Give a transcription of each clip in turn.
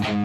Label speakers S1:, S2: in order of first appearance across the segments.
S1: Welcome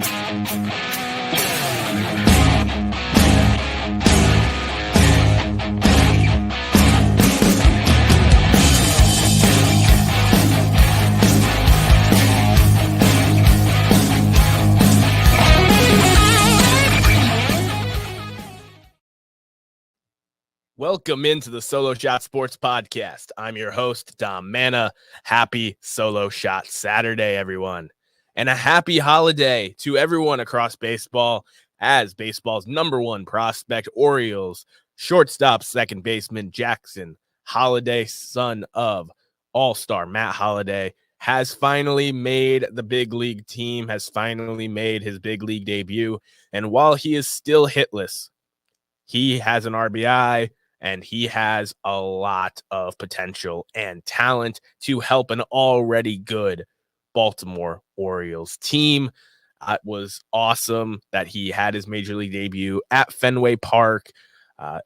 S1: into the Solo Shot Sports Podcast. I'm your host, Dom Manna. Happy Solo Shot Saturday, everyone. And a happy holiday to everyone across baseball, as baseball's number one prospect, Orioles, shortstop, second baseman, Jackson Holliday, son of All-Star Matt Holliday, has finally made the big league team, has finally made his big league debut. And while he is still hitless, he has an RBI, and he has a lot of potential and talent to help an already good Baltimore Orioles team. It was awesome that he had his major league debut at Fenway Park,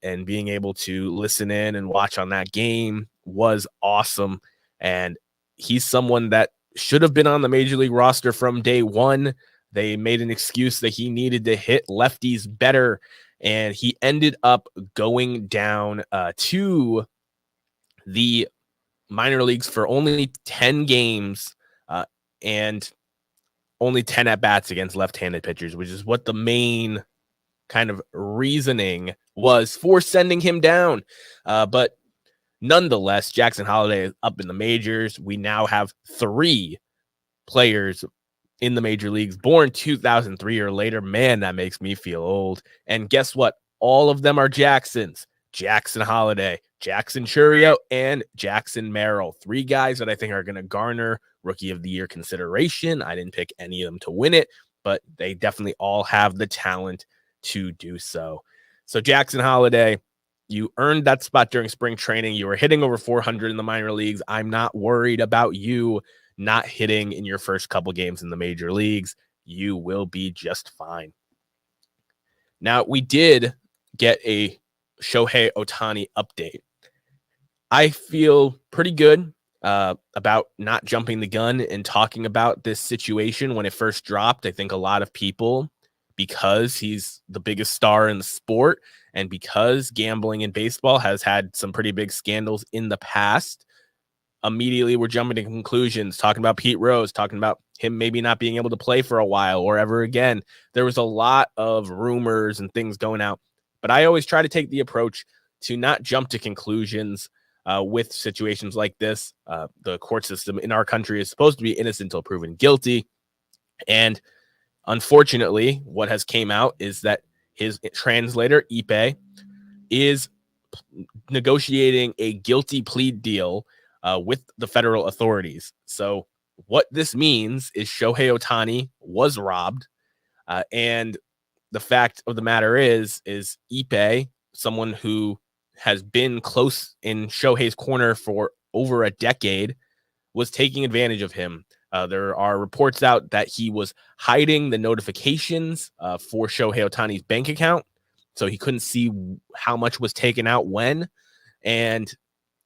S1: and being able to listen in and watch on that game was awesome. And he's someone that should have been on the major league roster from day one. They made an excuse that he needed to hit lefties better, and he ended up going down to the minor leagues for only 10 games and only 10 at-bats against left-handed pitchers, which is what the main kind of reasoning was for sending him down. But nonetheless, Jackson Holliday is up in the majors. We now have 3 players in the major leagues born 2003 or later. Man, that makes me feel old. And guess what? All of them are Jacksons. Jackson Holliday, Jackson Churio, and Jackson Merrill. 3 guys that I think are going to garner Rookie of the Year consideration. I didn't pick any of them to win it, but they definitely all have the talent to do so. So Jackson Holliday, you earned that spot during spring training. You were hitting over 400 in the minor leagues. I'm not worried about you not hitting in your first couple games in the major leagues. You will be just fine. Now, we did get a Shohei Ohtani update. I feel pretty good about not jumping the gun and talking about this situation when it first dropped. I think a lot of people, because he's the biggest star in the sport and because gambling in baseball has had some pretty big scandals in the past, immediately we're jumping to conclusions, talking about Pete Rose, talking about him maybe not being able to play for a while or ever again. There was a lot of rumors and things going out, but I always try to take the approach to not jump to conclusions with situations like this. The court system in our country is supposed to be innocent until proven guilty. And unfortunately, what has came out is that his translator, Ipe, is negotiating a guilty plea deal with the federal authorities. So what this means is Shohei Ohtani was robbed. And the fact of the matter is Ipe, someone who has been close in Shohei's corner for over a decade, was taking advantage of him. There are reports out that he was hiding the notifications for Shohei Ohtani's bank account, so he couldn't see how much was taken out when. And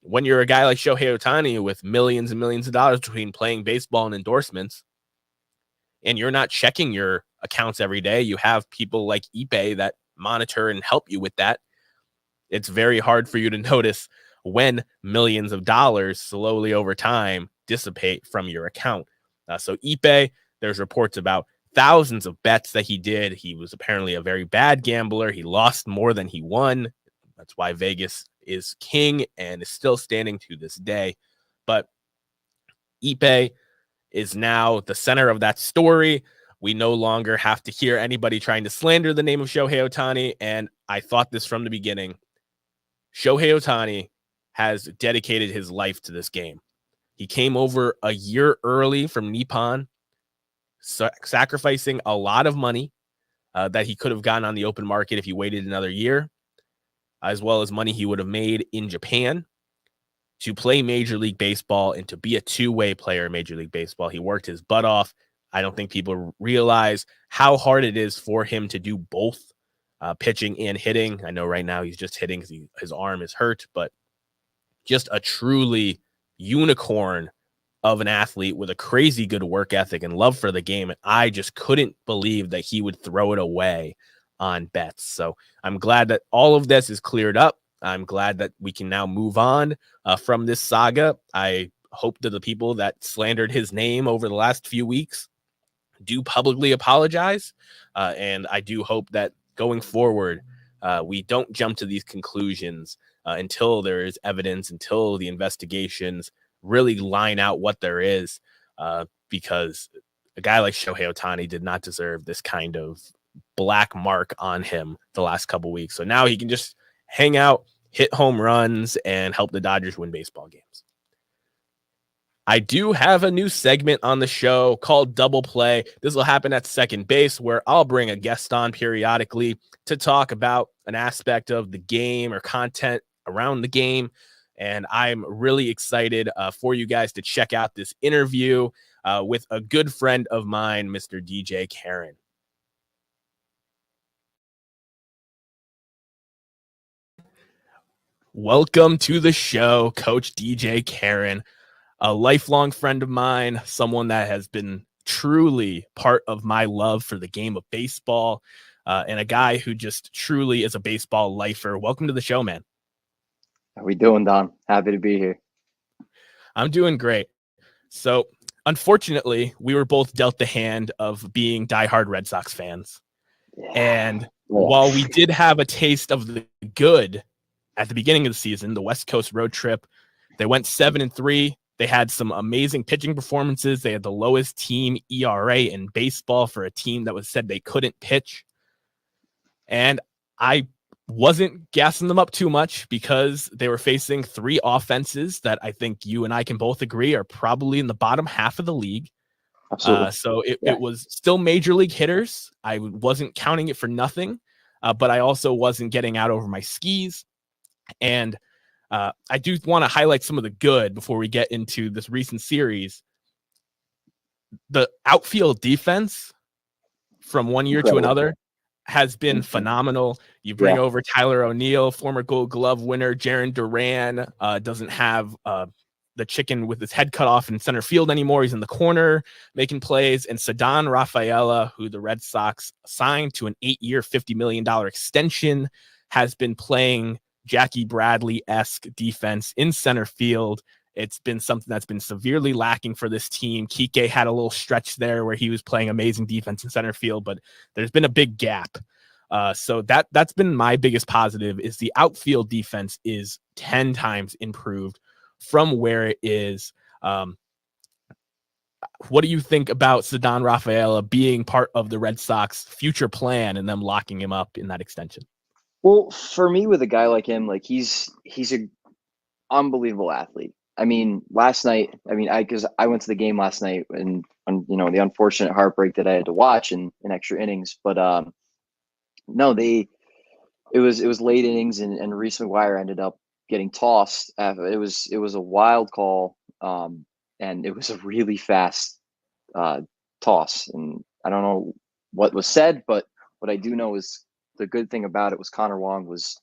S1: when you're a guy like Shohei Ohtani with millions and millions of dollars between playing baseball and endorsements, and you're not checking your accounts every day, you have people like Ipe that monitor and help you with that. It's very hard for you to notice when millions of dollars slowly over time dissipate from your account. So Ipe, there's reports about thousands of bets that he did. He was apparently a very bad gambler. He lost more than he won. That's why Vegas is king and is still standing to this day. But Ipe is now the center of that story. We no longer have to hear anybody trying to slander the name of Shohei Ohtani. And I thought this from the beginning. Shohei Ohtani has dedicated his life to this game. He came over a year early from Nippon, sacrificing a lot of money that he could have gotten on the open market if he waited another year, as well as money he would have made in Japan to play Major League Baseball and to be a two-way player in Major League Baseball. He worked his butt off. I don't think people realize how hard it is for him to do both pitching and hitting. I know right now he's just hitting because his arm is hurt, but just a truly unicorn of an athlete with a crazy good work ethic and love for the game. And I just couldn't believe that he would throw it away on bets. So I'm glad that all of this is cleared up. I'm glad that we can now move on from this saga. I hope that the people that slandered his name over the last few weeks do publicly apologize. And I do hope that going forward, we don't jump to these conclusions until there is evidence, until the investigations really line out what there is, because a guy like Shohei Ohtani did not deserve this kind of black mark on him the last couple weeks. So now he can just hang out, hit home runs, and help the Dodgers win baseball games. I do have a new segment on the show called Double Play. This will happen at second base, where I'll bring a guest on periodically to talk about an aspect of the game or content around the game. And I'm really excited for you guys to check out this interview with a good friend of mine, Mr. DJ Karen. Welcome to the show, Coach DJ Karen, a lifelong friend of mine, someone that has been truly part of my love for the game of baseball, and a guy who just truly is a baseball lifer. Welcome to the show, man.
S2: How we doing, Don? Happy to be here.
S1: I'm doing great. So, unfortunately, we were both dealt the hand of being diehard Red Sox fans. Yeah. And while we did have a taste of the good at the beginning of the season, the West Coast road trip, they went 7-3. They had some amazing pitching performances. They had the lowest team ERA in baseball for a team that was said they couldn't pitch. And I wasn't gassing them up too much because they were facing three offenses that I think you and I can both agree are probably in the bottom half of the league.
S2: Absolutely.
S1: So it was still major league hitters. I wasn't counting it for nothing, but I also wasn't getting out over my skis. And I do want to highlight some of the good before we get into this recent series. The outfield defense from one year to another has been phenomenal. You bring over Tyler O'Neill, former Gold Glove winner. Jarren Duran doesn't have the chicken with his head cut off in center field anymore. He's in the corner making plays. And Ceddanne Rafaela, who the Red Sox signed to an 8-year, $50 million extension, has been playing Jackie Bradley-esque defense in center field. It's been something that's been severely lacking for this team. Kike had a little stretch there where he was playing amazing defense in center field, but there's been a big gap. So that's been my biggest positive is the outfield defense is 10 times improved from where it is. What do you think about Ceddanne Rafaela being part of the Red Sox future plan and them locking him up in that extension?
S2: Well, for me, with a guy like him, like he's an unbelievable athlete. I mean, last night, because I went to the game last night and the unfortunate heartbreak that I had to watch in extra innings, but no, it was late innings and Reese McGuire ended up getting tossed. It was a wild call, and it was a really fast toss, and I don't know what was said, but what I do know is the good thing about it was Connor Wong was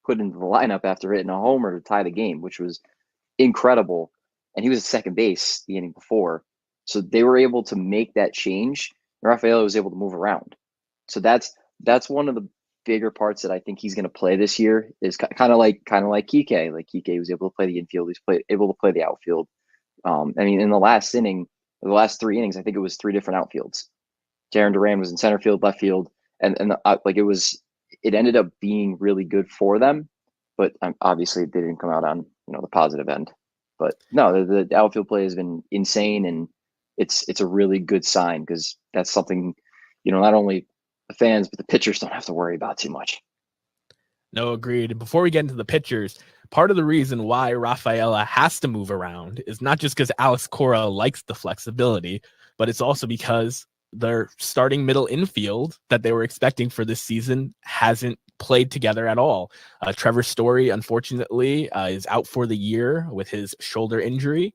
S2: put into the lineup after hitting a homer to tie the game, which was incredible. And he was at second base the inning before. So they were able to make that change. Rafaela was able to move around. So that's one of the bigger parts that I think he's going to play this year is kind of like Kike. Like Kike was able to play the infield. He's able to play the outfield. In the last three innings, I think it was three different outfields. Jarren Duran was in center field, left field. It ended up being really good for them, but obviously they didn't come out on the positive end. But no, the outfield play has been insane, and it's a really good sign because that's something not only the fans but the pitchers don't have to worry about too much.
S1: No, agreed. And before we get into the pitchers, part of the reason why Rafaela has to move around is not just because Alex Cora likes the flexibility, but it's also because their starting middle infield that they were expecting for this season hasn't played together at all. Trevor Story, unfortunately, is out for the year with his shoulder injury.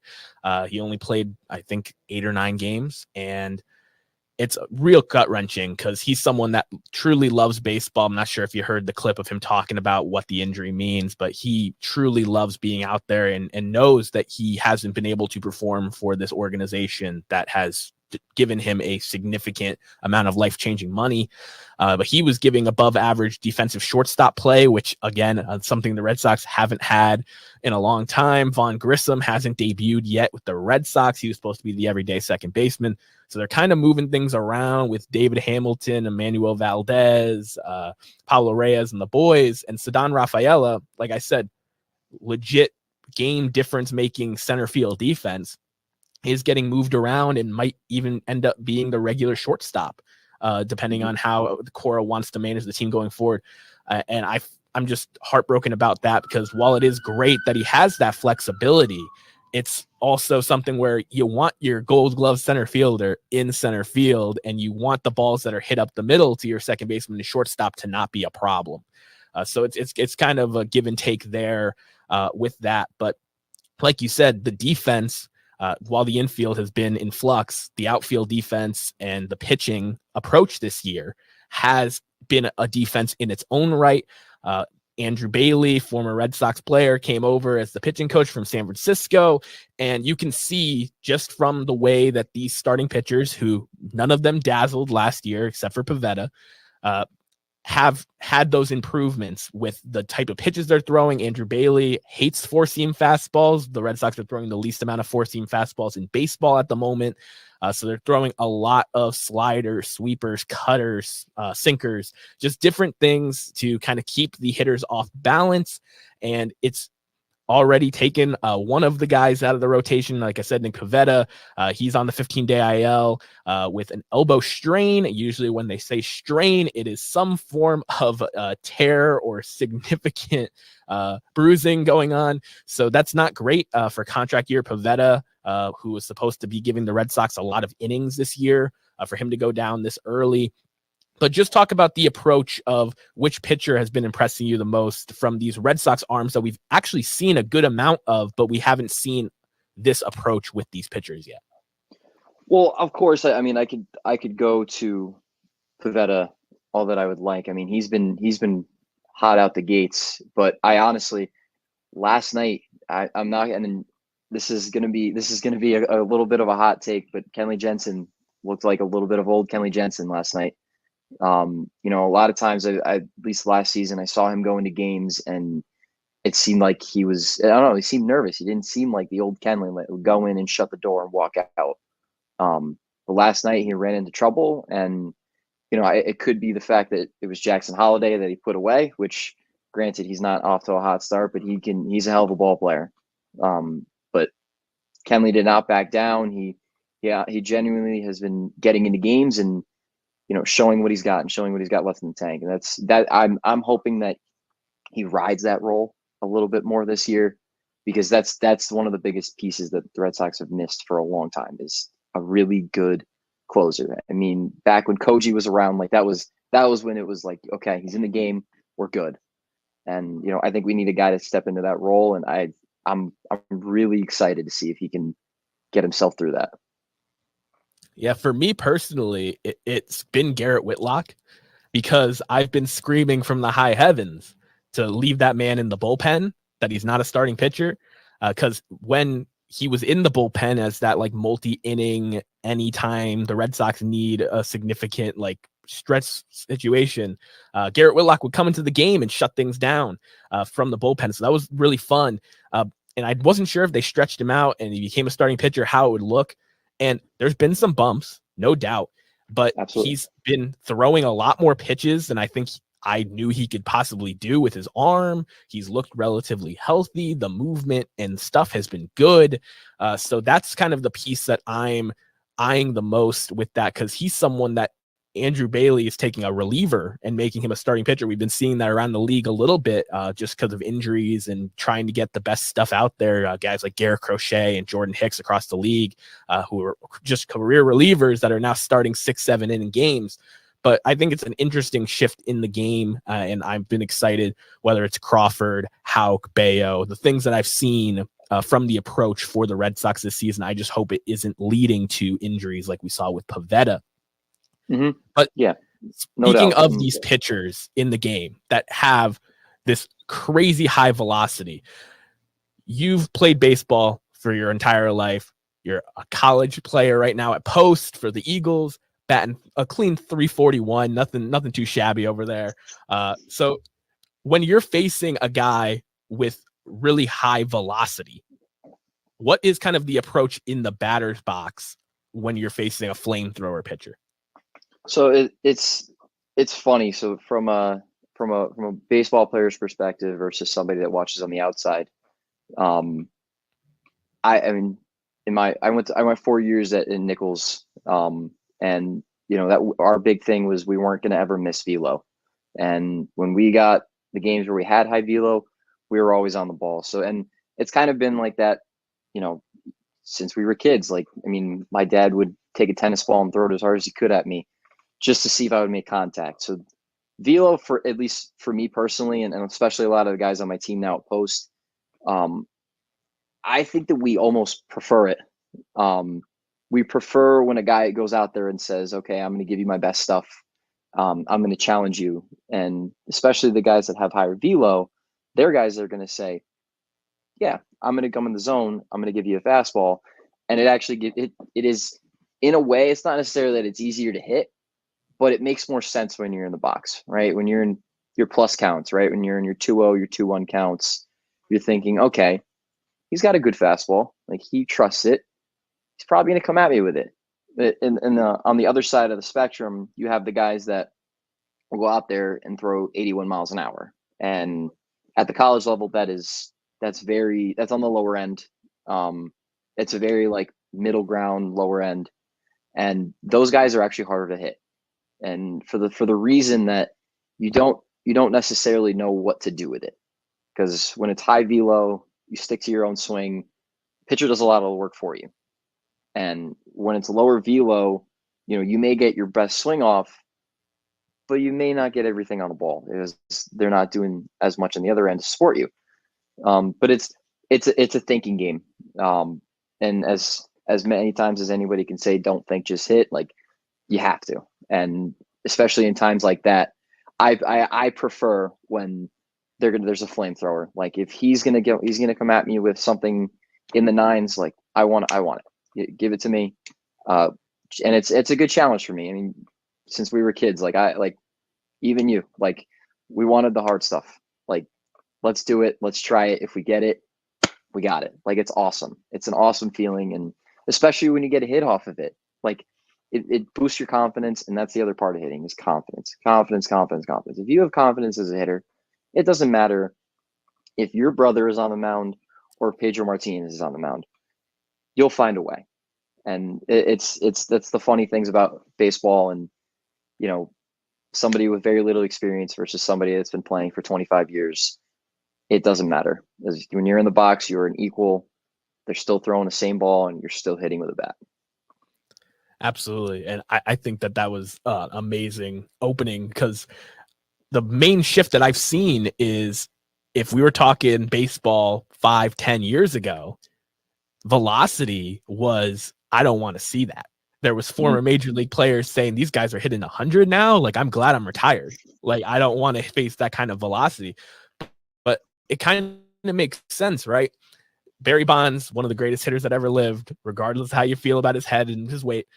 S1: He only played, I think, 8 or 9 games. And it's real gut wrenching because he's someone that truly loves baseball. I'm not sure if you heard the clip of him talking about what the injury means, but he truly loves being out there and knows that he hasn't been able to perform for this organization that has given him a significant amount of life-changing money. But he was giving above average defensive shortstop play, which again, something the Red Sox haven't had in a long time. Vaughn Grissom hasn't debuted yet with the Red Sox. He was supposed to be the everyday second baseman. So they're kind of moving things around with David Hamilton, Emmanuel Valdez, Pablo Reyes and the boys, and Ceddanne Rafaela, like I said, legit game difference making center field defense, is getting moved around and might even end up being the regular shortstop, depending on how Cora wants to manage the team going forward. And I'm just heartbroken about that, because while it is great that he has that flexibility, it's also something where you want your Gold Glove center fielder in center field, and you want the balls that are hit up the middle to your second baseman and shortstop to not be a problem. So it's kind of a give and take there with that. But like you said, the defense, while the infield has been in flux, the outfield defense and the pitching approach this year has been a defense in its own right. Andrew Bailey, former Red Sox player, came over as the pitching coach from San Francisco. And you can see just from the way that these starting pitchers, who none of them dazzled last year except for Pivetta, have had those improvements with the type of pitches they're throwing. Andrew Bailey hates four-seam fastballs. The Red Sox are throwing the least amount of four-seam fastballs in baseball at the moment. So they're throwing a lot of sliders, sweepers, cutters, sinkers, just different things to kind of keep the hitters off balance. And it's already taken one of the guys out of the rotation. Like I said, Nick Pivetta, he's on the 15-day IL with an elbow strain. Usually when they say strain, it is some form of tear or significant bruising going on. So that's not great for contract year Pivetta, who was supposed to be giving the Red Sox a lot of innings this year, for him to go down this early. But just talk about the approach of which pitcher has been impressing you the most from these Red Sox arms that we've actually seen a good amount of, but we haven't seen this approach with these pitchers yet.
S2: Well, of course, I mean, I could go to Pivetta all that I would like. I mean, he's been hot out the gates, but I honestly, last night, I'm not, and this is gonna be a little bit of a hot take, but Kenley Jensen looked like a little bit of old Kenley Jensen last night. A lot of times, I at least last season, I saw him go into games and it seemed like he was, I don't know, he seemed nervous. He didn't seem like the old Kenley that would go in and shut the door and walk out. But last night he ran into trouble, and it could be the fact that it was Jackson Holliday that he put away, which granted he's not off to a hot start, but he's a hell of a ball player. But Kenley did not back down. He genuinely has been getting into games and showing what he's got and showing what he's got left in the tank. And I'm hoping that he rides that role a little bit more this year, because that's one of the biggest pieces that the Red Sox have missed for a long time, is a really good closer. I mean, back when Koji was around, like that was when it was like, okay, he's in the game, we're good. And I think we need a guy to step into that role, and I'm really excited to see if he can get himself through that.
S1: Yeah, for me personally, it's been Garrett Whitlock, because I've been screaming from the high heavens to leave that man in the bullpen, that he's not a starting pitcher. Because when he was in the bullpen as that like multi-inning, anytime the Red Sox need a significant like stretch situation, Garrett Whitlock would come into the game and shut things down from the bullpen. So that was really fun. And I wasn't sure if they stretched him out and he became a starting pitcher, how it would look. And there's been some bumps, no doubt, but
S2: Absolutely.
S1: He's been throwing a lot more pitches than I think I knew he could possibly do with his arm. He's looked relatively healthy. The movement and stuff has been good. So that's kind of the piece that I'm eyeing the most with that, because he's someone that Andrew Bailey is taking a reliever and making him a starting pitcher. We've been seeing that around the league a little bit, just because of injuries and trying to get the best stuff out there. Guys like Garrett Crochet and Jordan Hicks across the league, who are just career relievers that are now starting 6-7 inning games. But I think it's an interesting shift in the game, and I've been excited, whether it's Crawford, Houck, Bayo, the things that I've seen from the approach for the Red Sox this season. I just hope it isn't leading to injuries like we saw with Pivetta.
S2: Mm-hmm.
S1: But
S2: yeah, no
S1: speaking
S2: doubt.
S1: of these pitchers in the game that have this crazy high velocity, you've played baseball for your entire life. You're a college player right now at Post for the Eagles, batting a clean 341, nothing too shabby over there. So when you're facing a guy with really high velocity, what is kind of the approach in the batter's box when you're facing a flamethrower pitcher?
S2: So it's funny. So from a baseball player's perspective versus somebody that watches on the outside, um, I mean, I went 4 years in Nichols, and that our big thing was we weren't going to ever miss velo, and when we got the games where we had high velo, we were always on the ball. So and it's kind of been like that, you know, since we were kids. Like I mean, my dad would take a tennis ball and throw it as hard as he could at me, just to see if I would make contact. So velo, for at least for me personally, and especially a lot of the guys on my team now at Post, um, I think that we almost prefer it. We prefer when a guy goes out there and says, "Okay, I'm going to give you my best stuff. I'm going to challenge you." And especially the guys that have higher velo, their guys are going to say, "Yeah, I'm going to come in the zone. I'm going to give you a fastball," and it actually it is, in a way, it's not necessarily that it's easier to hit, but it makes more sense when you're in the box, right? When you're in your plus counts, right? When you're in your 2-0, your 2-1 counts, you're thinking, okay, he's got a good fastball. Like he trusts it. He's probably going to come at me with it. On the other side of the spectrum, you have the guys that will go out there and throw 81 miles an hour. And at the college level, that's on the lower end. It's a very like middle ground, lower end, and those guys are actually harder to hit. And for the reason that you don't necessarily know what to do with it, because when it's high velo, you stick to your own swing. Pitcher does a lot of the work for you. And when it's lower velo, you may get your best swing off, but you may not get everything on the ball because they're not doing as much on the other end to support you. But it's a thinking game. And as many times as anybody can say, don't think, just hit. Like you have to, and especially in times like that, I prefer when there's a flamethrower. Like if he's gonna come at me with something in the nines, like I want it. Give it to me. And it's a good challenge for me. I mean, since we were kids, like even you, like we wanted the hard stuff. Like let's do it. Let's try it. If we get it, we got it. Like it's awesome. It's an awesome feeling, and especially when you get a hit off of it, like it boosts your confidence, and that's the other part of hitting is confidence. Confidence. If you have confidence as a hitter, it doesn't matter if your brother is on the mound or if Pedro Martinez is on the mound. You'll find a way. And that's the funny things about baseball, and somebody with very little experience versus somebody that's been playing for 25 years. It doesn't matter. When you're in the box, you're an equal. They're still throwing the same ball, and you're still hitting with a bat.
S1: Absolutely. And I think that was amazing opening, because the main shift that I've seen is, if we were talking baseball 5-10 years ago, velocity was, I don't want to see that. There was former major league players saying these guys are hitting 100 now. Like, I'm glad I'm retired. Like, I don't want to face that kind of velocity. But it kind of makes sense, right? Barry Bonds, one of the greatest hitters that ever lived, regardless of how you feel about his head and his weight,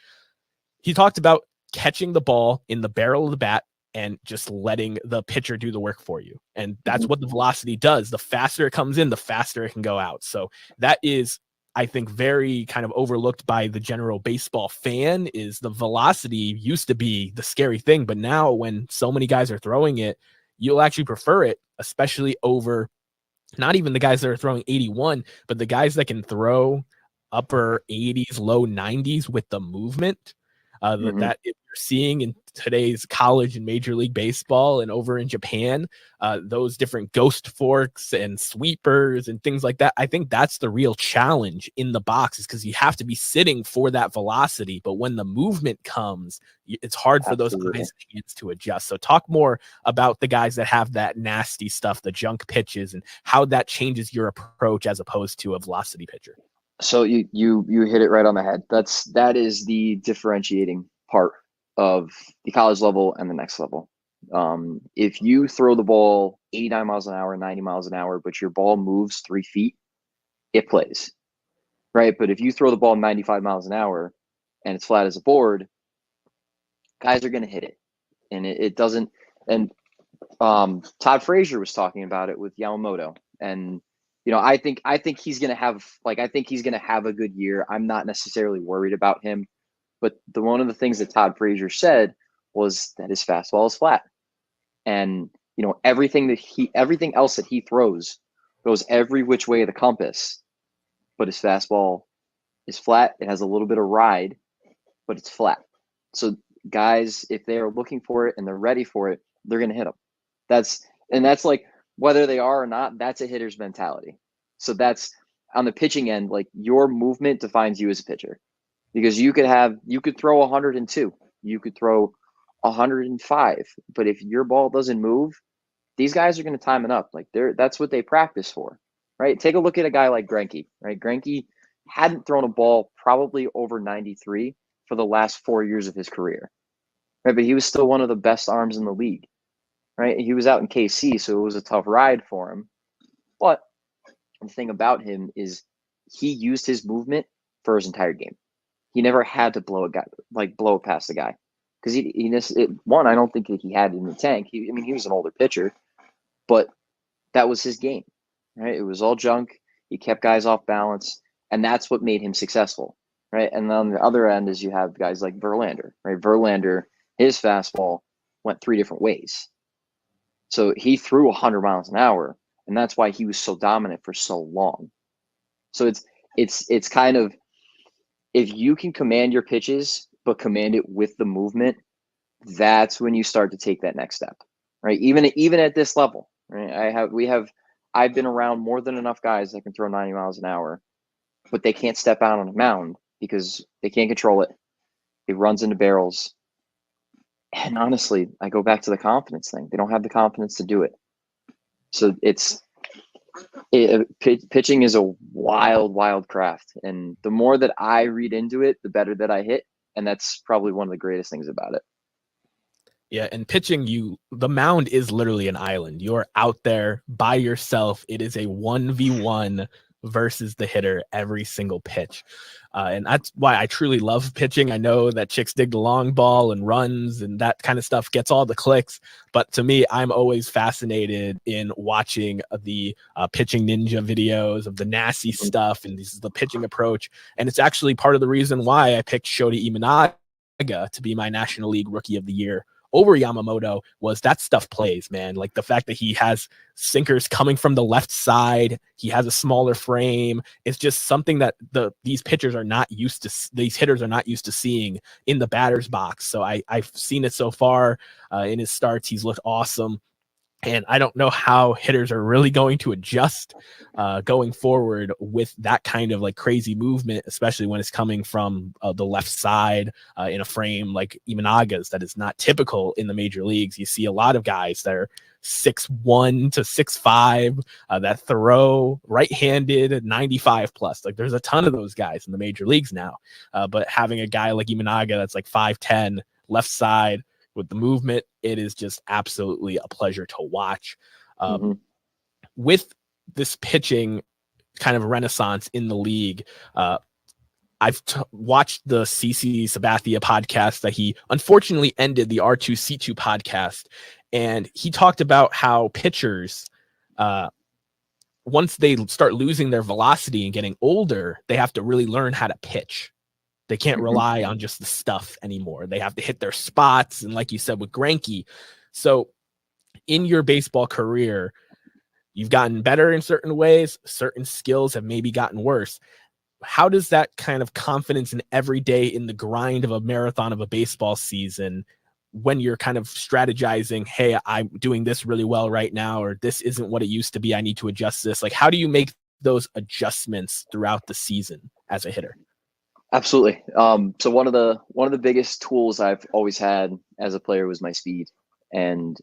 S1: he talked about catching the ball in the barrel of the bat and just letting the pitcher do the work for you. And that's what the velocity does. The faster it comes in, the faster it can go out. So that is, I think, very kind of overlooked by the general baseball fan. Is the velocity used to be the scary thing, but now when so many guys are throwing it, you'll actually prefer it, especially over not even the guys that are throwing 81, but the guys that can throw upper 80s, low 90s with the movement that you're seeing in today's college and major league baseball and over in Japan, those different ghost forks and sweepers and things like that. I think that's the real challenge in the box, is because you have to be sitting for that velocity. But when the movement comes, it's hard for those eyes and hands to adjust. So talk more about the guys that have that nasty stuff, the junk pitches, and how that changes your approach as opposed to a velocity pitcher.
S2: So you hit it right on the head. That is the differentiating part. of the college level and the next level. If you throw the ball 89 miles an hour, 90 miles an hour, but your ball moves 3 feet, it plays, right? But if you throw the ball 95 miles an hour and it's flat as a board, guys are going to hit it. And it doesn't. And Todd Frazier was talking about it with Yamamoto. And, I think he's going to have, a good year. I'm not necessarily worried about him. But one of the things that Todd Frazier said was that his fastball is flat. And, everything else that he throws goes every which way of the compass. But his fastball is flat. It has a little bit of ride, but it's flat. So guys, if they are looking for it and they're ready for it, they're going to hit them. That's like, whether they are or not, that's a hitter's mentality. So that's on the pitching end, like, your movement defines you as a pitcher, because you could throw 102, you could throw 105, but if your ball doesn't move, these guys are going to time it up. Like, that's what they practice for, right? Take a look at a guy like Greinke, right? Greinke hadn't thrown a ball probably over 93 for the last 4 years of his career, right? But he was still one of the best arms in the league, right? He was out in KC, so it was a tough ride for him. But the thing about him is he used his movement for his entire game. He never had to blow it past the guy, because I don't think that he had it in the tank. He was an older pitcher, but that was his game, right? It was all junk. He kept guys off balance, and that's what made him successful, right? And on the other end is you have guys like Verlander, right? Verlander, his fastball went 3 different ways. So he threw 100 miles an hour, and that's why he was so dominant for so long. So it's kind of, if you can command your pitches, but command it with the movement, that's when you start to take that next step, right? Even at this level, right? I've been around more than enough guys that can throw 90 miles an hour, but they can't step out on a mound because they can't control it. It runs into barrels. And honestly, I go back to the confidence thing. They don't have the confidence to do it. So pitching is a wild, wild craft. And the more that I read into it, the better that I hit. And that's probably one of the greatest things about it.
S1: Yeah, and pitching, the mound is literally an island. You're out there by yourself. It is a 1v1 versus the hitter every single pitch. And that's why I truly love pitching. I know that chicks dig the long ball and runs and that kind of stuff gets all the clicks. But to me, I'm always fascinated in watching the pitching ninja videos of the nasty stuff. And this is the pitching approach. And it's actually part of the reason why I picked Shota Imanaga to be my National League Rookie of the Year over Yamamoto. Was that stuff plays, man. Like the fact that he has sinkers coming from the left side, he has a smaller frame. It's just something that these hitters are not used to seeing in the batter's box. So I've seen it so far in his starts. He's looked awesome. And I don't know how hitters are really going to adjust going forward with that kind of like crazy movement, especially when it's coming from the left side in a frame like Imanaga's that is not typical in the major leagues. You see a lot of guys that are 6'1" to 6'5" that throw right-handed 95 plus. Like there's a ton of those guys in the major leagues now. But having a guy like Imanaga that's like 5'10", left side, with the movement, it is just absolutely a pleasure to watch. With this pitching kind of renaissance in the league, I've watched the CC Sabathia podcast that he unfortunately ended, the R2C2 podcast, and he talked about how pitchers, once they start losing their velocity and getting older, they have to really learn how to pitch. They can't rely on just the stuff anymore. They have to hit their spots. And like you said with Greinke, so in your baseball career, you've gotten better in certain ways. Certain skills have maybe gotten worse. How does that kind of confidence in every day in the grind of a marathon of a baseball season, when you're kind of strategizing, hey, I'm doing this really well right now, or this isn't what it used to be, I need to adjust this. Like, how do you make those adjustments throughout the season as a hitter?
S2: Absolutely. So one of the biggest tools I've always had as a player was my speed. And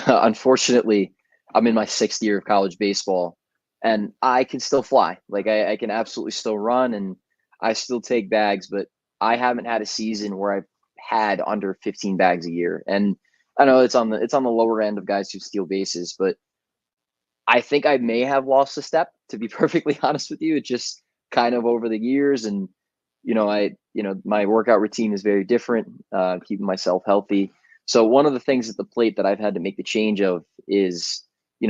S2: unfortunately, I'm in my 6th year of college baseball and I can still fly. Like I can absolutely still run and I still take bags, but I haven't had a season where I've had under 15 bags a year. And I know it's on the lower end of guys who steal bases, but I think I may have lost a step, to be perfectly honest with you. It just kind of over the years, and my workout routine is very different, keeping myself healthy. So one of the things at the plate that I've had to make the change of is,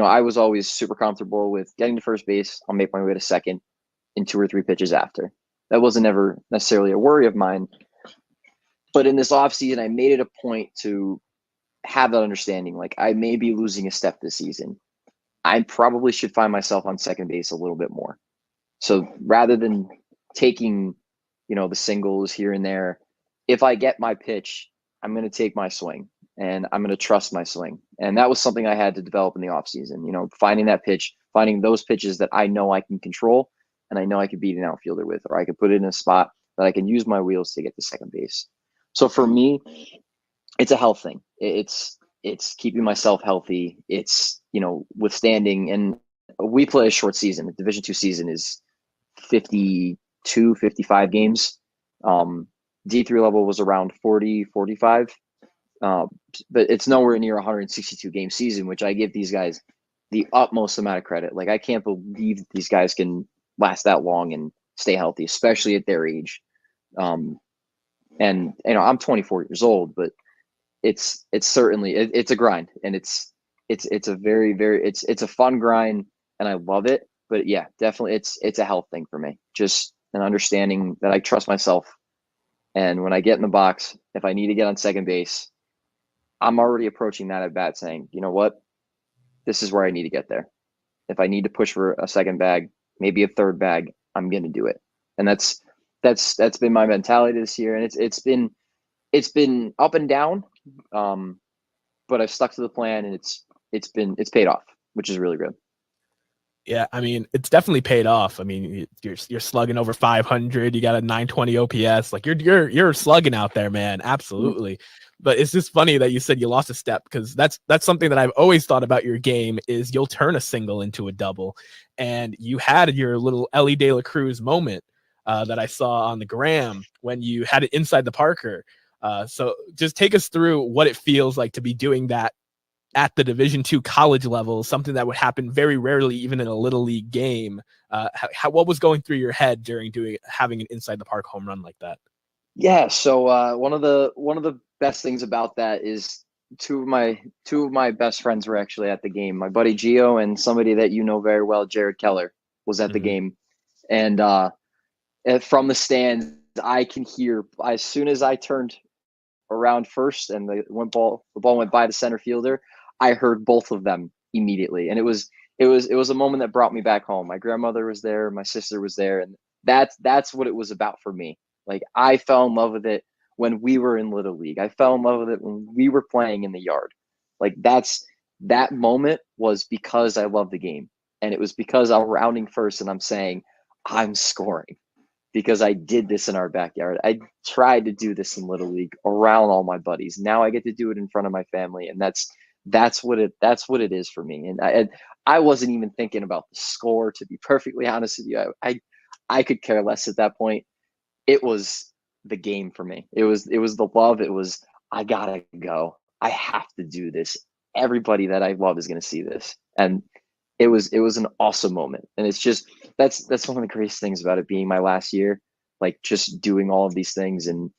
S2: I was always super comfortable with getting to first base. I'll make my way to second in 2 or 3 pitches after. That wasn't ever necessarily a worry of mine. But in this offseason, I made it a point to have that understanding. Like, I may be losing a step this season. I probably should find myself on second base a little bit more. So rather than taking, the singles here and there, if I get my pitch, I'm going to take my swing and I'm going to trust my swing. And that was something I had to develop in the offseason, finding that pitch, finding those pitches that I know I can control and I know I could beat an outfielder with, or I could put it in a spot that I can use my wheels to get to second base. So for me, it's a health thing. It's keeping myself healthy. It's, withstanding. And we play a short season. The Division II season is 52, 55 games. D3 level was around 40, 45. But it's nowhere near 162 game season, which I give these guys the utmost amount of credit. Like, I can't believe that these guys can last that long and stay healthy, especially at their age. And I'm 24 years old, but it's certainly it's a grind, and it's a very, very it's a fun grind, and I love it. But yeah, definitely it's a health thing for me. Just an understanding that I trust myself, and when I get in the box, if I need to get on second base, I'm already approaching that at bat saying, you know what, this is where I need to get there. If I need to push for a second bag, maybe a third bag, I'm going to do it. And that's been my mentality this year, and it's been up and down, but I've stuck to the plan, and it's paid off, which is really good.
S1: Yeah, I mean, it's definitely paid off. I mean, you're slugging over 500. You got a 920 OPS. Like, you're slugging out there, man. Absolutely. But it's just funny that you said you lost a step, because that's something that I've always thought about your game is you'll turn a single into a double. And you had your little Ellie De La Cruz moment that I saw on the gram when you had it inside the Parker. So just take us through what it feels like to be doing that at the Division II college level, something that would happen very rarely, even in a little league game. What was going through your head during having an inside the park home run like that?
S2: Yeah. So one of the best things about that is two of my best friends were actually at the game. My buddy Gio and somebody that you know very well, Jared Keller, was at the game. And from the stands, I can hear, as soon as I turned around first and the ball went by the center fielder, I heard both of them immediately. And it was a moment that brought me back home. My grandmother was there, my sister was there, and that's what it was about for me. Like, I fell in love with it when we were in Little League. I fell in love with it when we were playing in the yard. Like, that moment was because I love the game. And it was because I'm rounding first and I'm saying, I'm scoring, because I did this in our backyard. I tried to do this in Little League around all my buddies. Now I get to do it in front of my family. And that's what it is for me. And I wasn't even thinking about the score, to be perfectly honest with you. I could care less at that point. It was the game for me. It was the love. It was, I gotta go. I have to do this. Everybody that I love is going to see this. And it was an awesome moment. And it's just, that's one of the greatest things about it being my last year, like, just doing all of these things and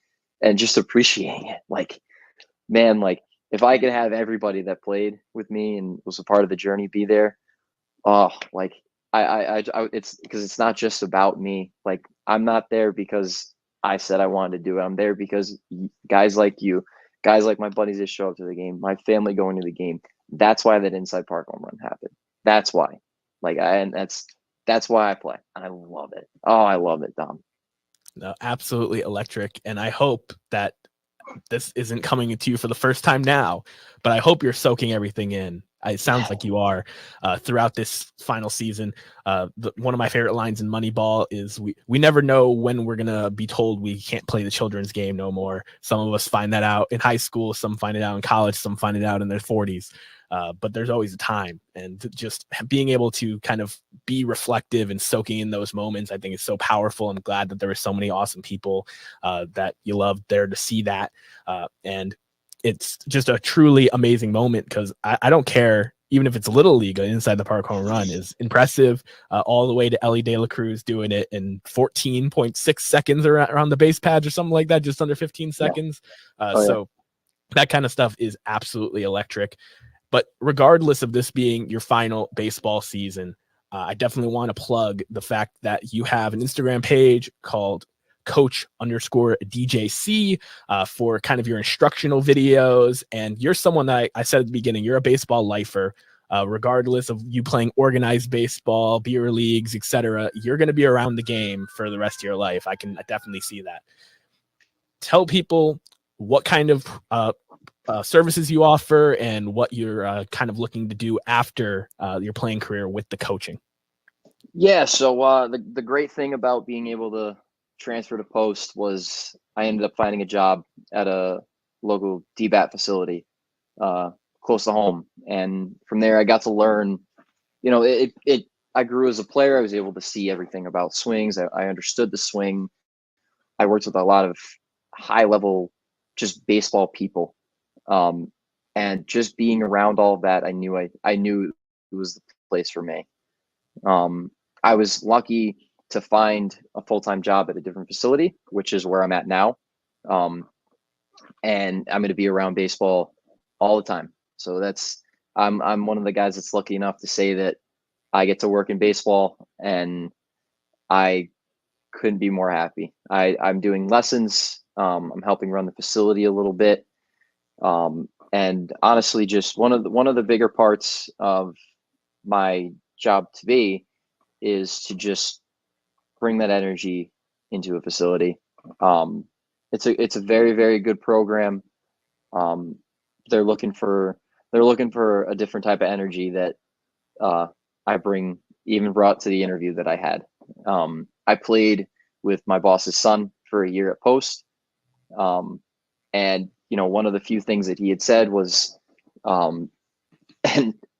S2: just appreciating it. Like, man, like, if I could have everybody that played with me and was a part of the journey be there, like, I it's because it's not just about me. Like, I'm not there because I said I wanted to do it. I'm there because guys like you, guys like my buddies that show up to the game, my family going to the game. That's why that inside park home run happened. That's why. Like, and that's why I play. And I love it. Oh, I love it, Dom.
S1: No, absolutely electric. And I hope that this isn't coming to you for the first time now, but I hope you're soaking everything in. It sounds like you are throughout this final season. One of my favorite lines in Moneyball is we never know when we're going to be told we can't play the children's game no more. Some of us find that out in high school. Some find it out in college. Some find it out in their 40s. but there's always a time, and just being able to kind of be reflective and soaking in those moments, I think is so powerful. I'm glad that there were so many awesome people that you loved there to see that. And it's just a truly amazing moment, because I don't care, even if it's little league, an inside the park home run is impressive, all the way to Ellie De La Cruz doing it in 14.6 seconds around the base pads or something like that, just under 15 seconds. So that kind of stuff is absolutely electric. But regardless of this being your final baseball season, I definitely want to plug the fact that you have an Instagram page called Coach_DJC for kind of your instructional videos. And you're someone that I said at the beginning, you're a baseball lifer. Regardless of you playing organized baseball, beer leagues, etc., you're going to be around the game for the rest of your life. I can definitely see that. Tell people what kind of services you offer and what you're kind of looking to do after your playing career with the coaching.
S2: Yeah, so the great thing about being able to transfer to post was I ended up finding a job at a local DBAT facility close to home, and from there I got to learn. You know, I grew as a player. I was able to see everything about swings. I understood the swing. I worked with a lot of high level, just baseball people, and just being around all of that, I knew it was the place for me. I was lucky to find a full-time job at a different facility, which is where I'm at now. And I'm going to be around baseball all the time. So I'm one of the guys that's lucky enough to say that I get to work in baseball, and I couldn't be more happy. I'm doing lessons. I'm helping run the facility a little bit. And honestly, just one of the bigger parts of my job to be is to just bring that energy into a facility. It's a very, very good program. They're looking for a different type of energy that I brought to the interview that I had. I played with my boss's son for a year at Post. And, one of the few things that he had said was, and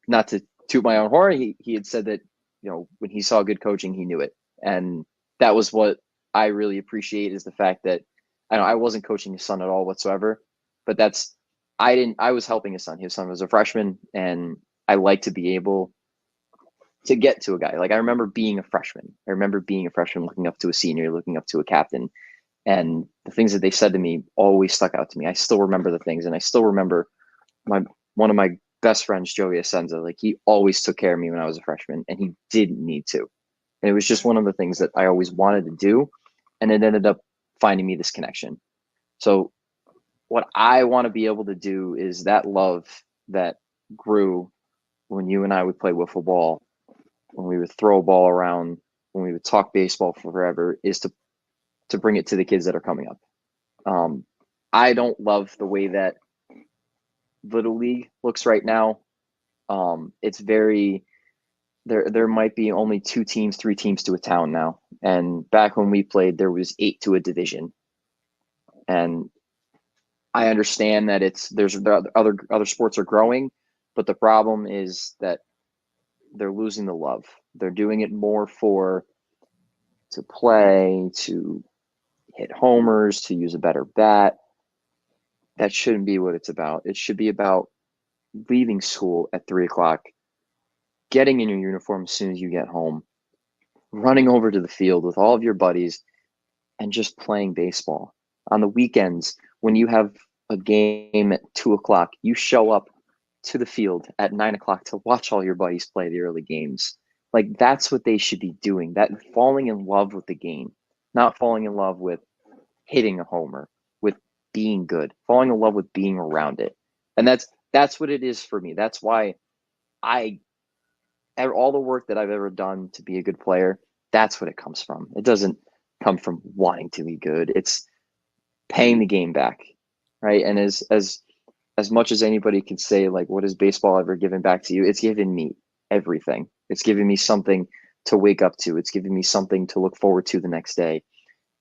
S2: not to toot my own horn, he had said that, when he saw good coaching, he knew it. And that was what I really appreciate, is the fact that I wasn't coaching his son at all whatsoever, but I was helping his son. His son was a freshman, and I like to be able to get to a guy. Like, I remember being a freshman. Looking up to a senior, looking up to a captain. And the things that they said to me always stuck out to me. I still remember the things, and I still remember one of my best friends, Joey Asenza. Like, he always took care of me when I was a freshman, and he didn't need to. And it was just one of the things that I always wanted to do, and it ended up finding me this connection. So what I want to be able to do is that love that grew when you and I would play wiffle ball, when we would throw a ball around, when we would talk baseball for forever, is to bring it to the kids that are coming up. I don't love the way that Little League looks right now. It's very there might be only 2 teams, 3 teams to a town now. And back when we played, there was 8 to a division. And I understand that there's other sports are growing, but the problem is that they're losing the love. They're doing it more to play, to hit homers, to use a better bat. That shouldn't be what it's about. It should be about leaving school at 3:00, getting in your uniform as soon as you get home, running over to the field with all of your buddies, and just playing baseball. On the weekends, when you have a game at 2:00, you show up to the field at 9:00 to watch all your buddies play the early games. Like, that's what they should be doing. That falling in love with the game, not falling in love with hitting a homer, with being good, falling in love with being around it. And that's what it is for me. That's why all the work that I've ever done to be a good player, that's what it comes from. It doesn't come from wanting to be good. It's paying the game back, right? And as much as anybody can say, like, what has baseball ever given back to you? It's given me everything. It's given me something to wake up to. It's given me something to look forward to the next day.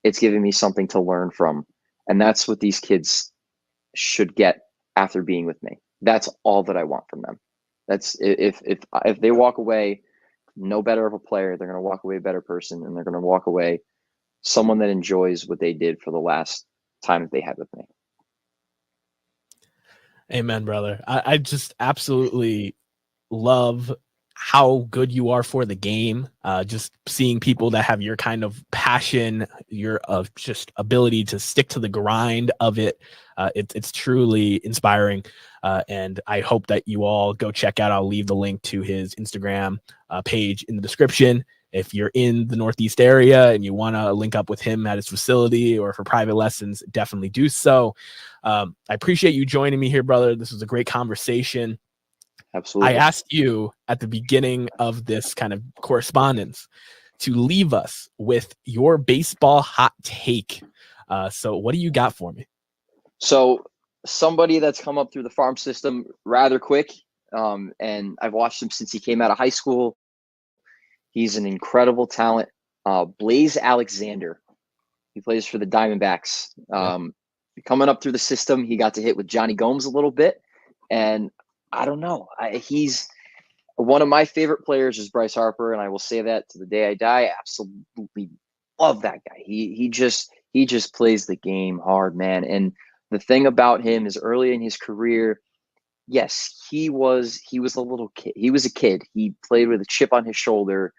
S2: It's given me something to learn from. And that's what these kids should get after being with me. That's all that I want from them. That's if they walk away no better of a player, they're going to walk away a better person, and they're going to walk away someone that enjoys what they did for the last time that they had with me.
S1: Amen, brother. I just absolutely love how good you are for the game. Just seeing people that have your kind of passion, your just ability to stick to the grind of it. It's truly inspiring. And I hope that you all go check out. I'll leave the link to his Instagram page in the description. If you're in the Northeast area and you want to link up with him at his facility or for private lessons, definitely do so. I appreciate you joining me here, brother. This was a great conversation.
S2: Absolutely.
S1: I asked you at the beginning of this kind of correspondence to leave us with your baseball hot take. So what do you got for me?
S2: So somebody that's come up through the farm system rather quick, and I've watched him since he came out of high school. He's an incredible talent. Blaze Alexander. He plays for the Diamondbacks. Coming up through the system, he got to hit with Johnny Gomes a little bit. And I don't know. He's one of my favorite players is Bryce Harper, and I will say that to the day I die. Absolutely love that guy. He just plays the game hard, man. And the thing about him is early in his career, yes, he was a little kid. He was a kid. He played with a chip on his shoulder,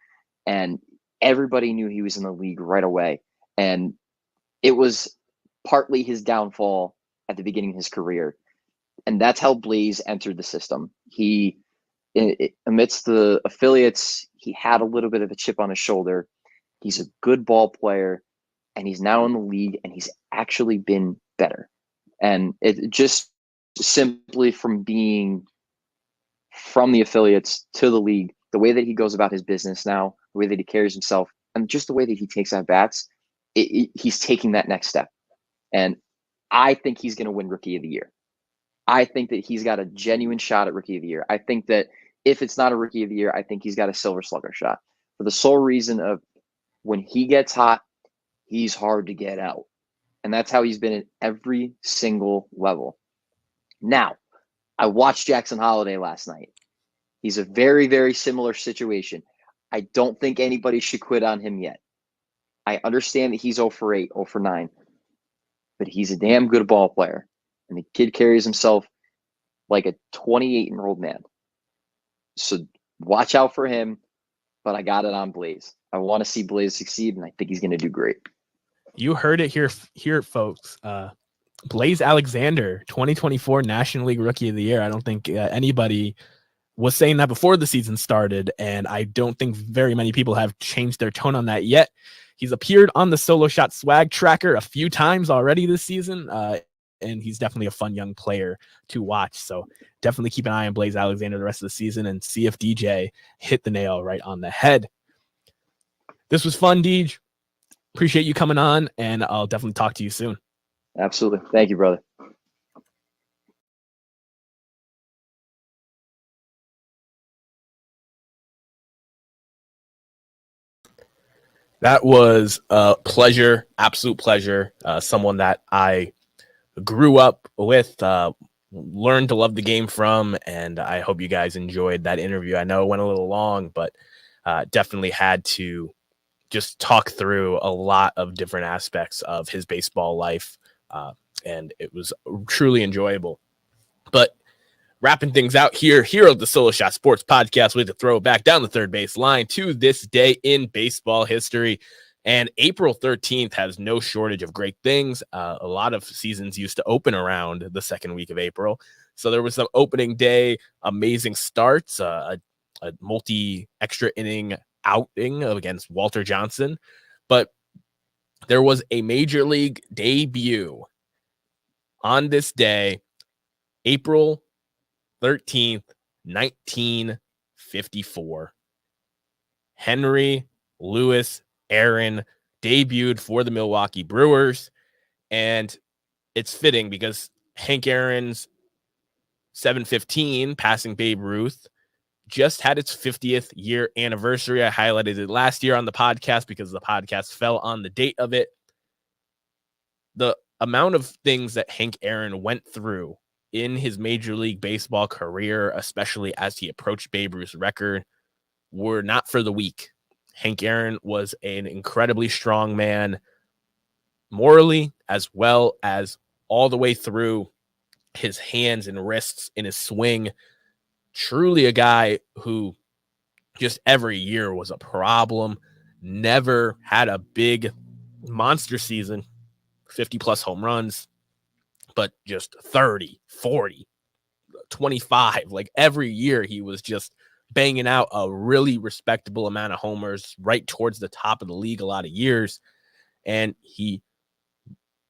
S2: and everybody knew he was in the league right away. And it was partly his downfall at the beginning of his career. And that's how Blaze entered the system. He, amidst the affiliates, he had a little bit of a chip on his shoulder. He's a good ball player, and he's now in the league, and he's actually been better. And it just simply from being from the affiliates to the league, the way that he goes about his business now, the way that he carries himself, and just the way that he takes at bats, he's taking that next step. And I think he's going to win Rookie of the Year. I think that he's got a genuine shot at Rookie of the Year. I think that if it's not a Rookie of the Year, I think he's got a Silver Slugger shot for the sole reason of when he gets hot, he's hard to get out. And that's how he's been at every single level. Now, I watched Jackson Holliday last night. He's a very, very similar situation. I don't think anybody should quit on him yet. I understand that he's 0 for 8, 0 for 9, but he's a damn good ball player. And the kid carries himself like a 28-year-old man. So watch out for him, but I got it on Blaze. I want to see Blaze succeed, and I think he's going to do great.
S1: You heard it here, folks. Blaze Alexander, 2024 National League Rookie of the Year. I don't think anybody was saying that before the season started, and I don't think very many people have changed their tone on that yet. He's appeared on the Solo Shot Swag Tracker a few times already this season, and he's definitely a fun young player to watch. So definitely keep an eye on Blaze Alexander the rest of the season and see if DJ hit the nail right on the head. This was fun, Deej. Appreciate you coming on, and I'll definitely talk to you soon.
S2: Absolutely. Thank you, brother.
S1: That was a pleasure, absolute pleasure. Someone that I grew up with, learned to love the game from, and I hope you guys enjoyed that interview. I know it went a little long, but definitely had to just talk through a lot of different aspects of his baseball life, and it was truly enjoyable. But wrapping things out here on the Solo Shot Sports Podcast, we have to throw it back down the third base line to this day in baseball history. And April 13th has no shortage of great things. A lot of seasons used to open around the second week of April. So there was some opening day, amazing starts, a multi-extra inning outing against Walter Johnson. But there was a major league debut on this day, April 13th, 1954. Henry Louis Aaron debuted for the Milwaukee Brewers, and it's fitting because Hank Aaron's 715 passing Babe Ruth just had its 50th year anniversary. I highlighted it last year on the podcast because the podcast fell on the date of it. The amount of things that Hank Aaron went through in his Major League Baseball career, especially as he approached Babe Ruth's record, were not for the weak. Hank Aaron was an incredibly strong man, morally, as well as all the way through his hands and wrists in his swing. Truly a guy who just every year was a problem, never had a big monster season, 50 plus home runs, but just 30, 40, 25. Like every year he was just banging out a really respectable amount of homers, right towards the top of the league a lot of years. And he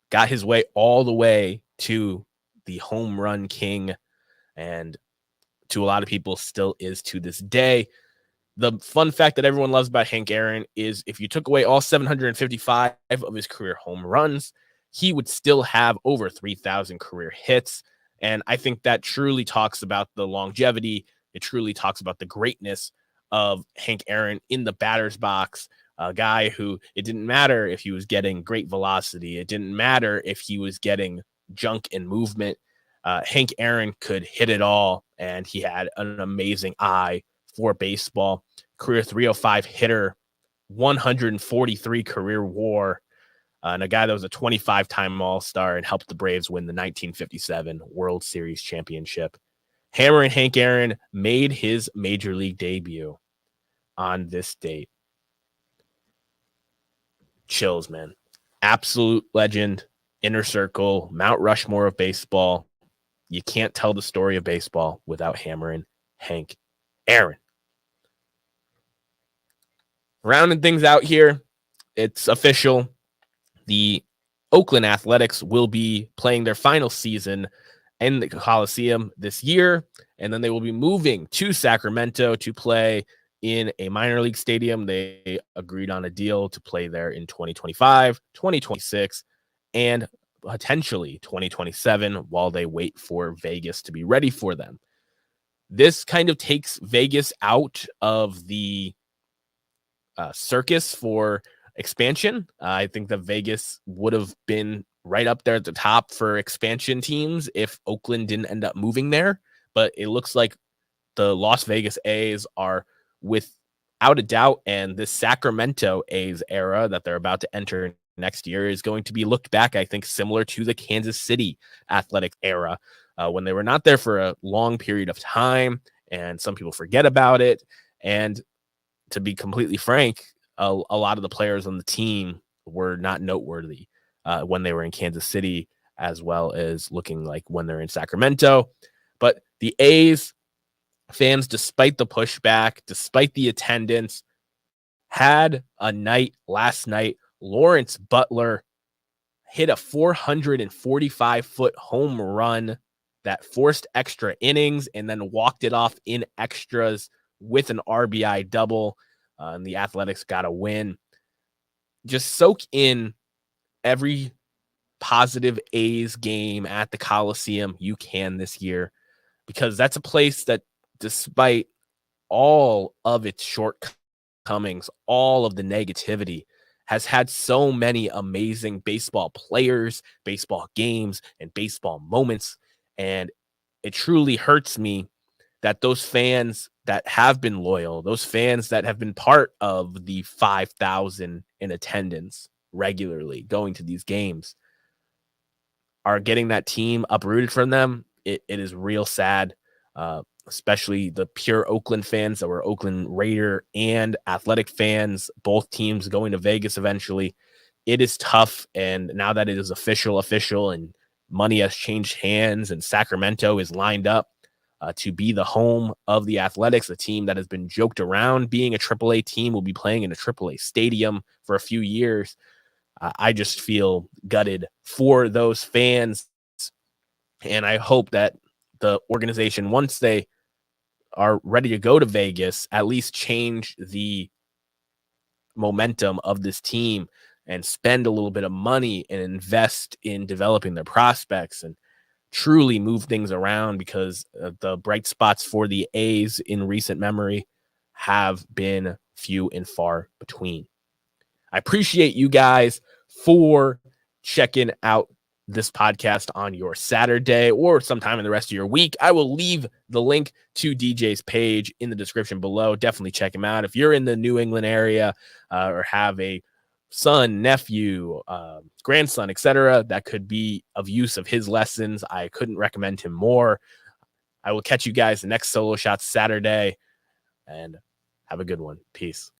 S1: got his way all the way to the home run king, and to a lot of people still is to this day. The fun fact that everyone loves about Hank Aaron is if you took away all 755 of his career home runs, he would still have over 3,000 career hits. And I think that truly talks about the longevity. It truly talks about the greatness of Hank Aaron in the batter's box, a guy who it didn't matter if he was getting great velocity. It didn't matter if he was getting junk and movement. Hank Aaron could hit it all, and he had an amazing eye for baseball. Career 305 hitter, 143 career WAR, and a guy that was a 25-time All-Star and helped the Braves win the 1957 World Series championship. Hammerin' Hank Aaron made his Major League debut on this date. Chills, man. Absolute legend, inner circle, Mount Rushmore of baseball. You can't tell the story of baseball without hammering Hank Aaron. Rounding things out here, it's official. The Oakland Athletics will be playing their final season in the Coliseum this year, and then they will be moving to Sacramento to play in a minor league stadium. They agreed on a deal to play there in 2025, 2026, and potentially 2027 while they wait for Vegas to be ready for them. This kind of takes Vegas out of the circus for expansion. I think that Vegas would have been right up there at the top for expansion teams if Oakland didn't end up moving there. But it looks like the Las Vegas A's are without a doubt, and this Sacramento A's era that they're about to enter next year is going to be looked back, I think, similar to the Kansas City Athletic era when they were not there for a long period of time, and some people forget about it. And to be completely frank, a lot of the players on the team were not noteworthy when they were in Kansas City, as well as looking like when they're in Sacramento. But the A's fans, despite the pushback, despite the attendance, had a night last night. Lawrence Butler hit a 445-foot home run that forced extra innings and then walked it off in extras with an RBI double. And the Athletics got a win. Just soak in every positive A's game at the Coliseum you can this year, because that's a place that, despite all of its shortcomings, all of the negativity, has had so many amazing baseball players, baseball games, and baseball moments. And it truly hurts me that those fans that have been loyal, those fans that have been part of the 5,000 in attendance regularly going to these games, are getting that team uprooted from them. It is real sad, especially the pure Oakland fans that were Oakland Raider and Athletic fans, both teams going to Vegas eventually. It is tough, and now that it is official, and money has changed hands, and Sacramento is lined up to be the home of the Athletics, a team that has been joked around being a AAA team, will be playing in a AAA stadium for a few years. I just feel gutted for those fans, and I hope that the organization, once they are ready to go to Vegas, at least change the momentum of this team and spend a little bit of money and invest in developing their prospects and truly move things around, because the bright spots for the A's in recent memory have been few and far between. I appreciate you guys for checking out this podcast on your Saturday or sometime in the rest of your week. I will leave the link to DJ's page in the description below. Definitely check him out. If you're in the New England area or have a son, nephew, grandson, etc., that could be of use of his lessons, I couldn't recommend him more. I will catch you guys the next Solo Shots Saturday, and have a good one. Peace.